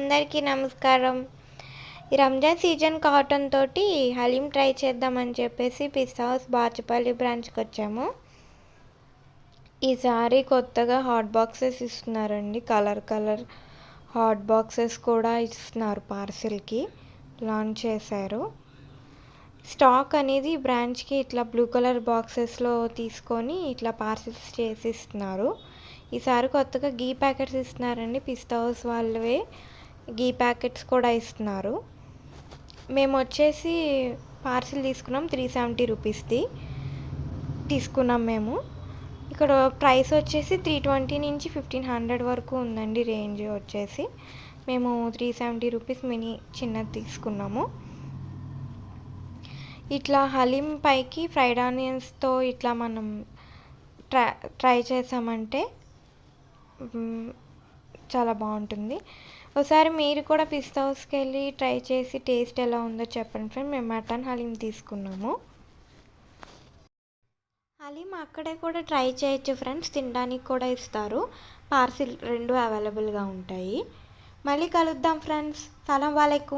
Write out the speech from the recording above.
అందరికీ నమస్కారం. ఈ రంజాన్ సీజన్ కావటంతో హలీం ట్రై చేద్దామని చెప్పేసి పిస్తా హౌస్ బాచుపల్లి బ్రాంచ్కి వచ్చాము. ఈసారి కొత్తగా హాట్ బాక్సెస్ ఇస్తున్నారండి. కలర్ హాట్ బాక్సెస్ కూడా ఇస్తున్నారు. పార్సిల్కి లాంచ్ చేశారు. స్టాక్ అనేది బ్రాంచ్కి ఇట్లా బ్లూ కలర్ బాక్సెస్లో తీసుకొని ఇట్లా పార్సిల్స్ చేసి ఇస్తున్నారు. ఈసారి కొత్తగా గీ ప్యాకెట్స్ ఇస్తున్నారండి. పిస్తా హౌస్ వాళ్ళవే గీ ప్యాకెట్స్ కూడా ఇస్తున్నారు. మేము వచ్చేసి పార్సిల్ తీసుకున్నాం 370 రూపీస్ది తీసుకున్నాం మేము. ఇక్కడ ప్రైస్ వచ్చేసి 320 నుంచి 1500 వరకు ఉందండి రేంజ్ వచ్చేసి. మేము 370 రూపీస్ మినీ చిన్నది తీసుకున్నాము. ఇట్లా హలీం పైకి ఫ్రైడ్ ఆనియన్స్తో ఇట్లా మనం ట్రై చేసామంటే చాలా బాగుంటుంది. ఒకసారి మీరు కూడా పిస్తా హౌస్కి వెళ్ళి ట్రై చేసి టేస్ట్ ఎలా ఉందో చెప్పండి ఫ్రెండ్. మేము మటన్ హలీం తీసుకున్నాము. హలీం అక్కడే కూడా ట్రై చేయొచ్చు ఫ్రెండ్స్. తినడానికి కూడా ఇస్తారు. పార్సిల్ 2 అవైలబుల్గా ఉంటాయి. మళ్ళీ కలుద్దాం ఫ్రెండ్స్. సలాం వాలేకుం.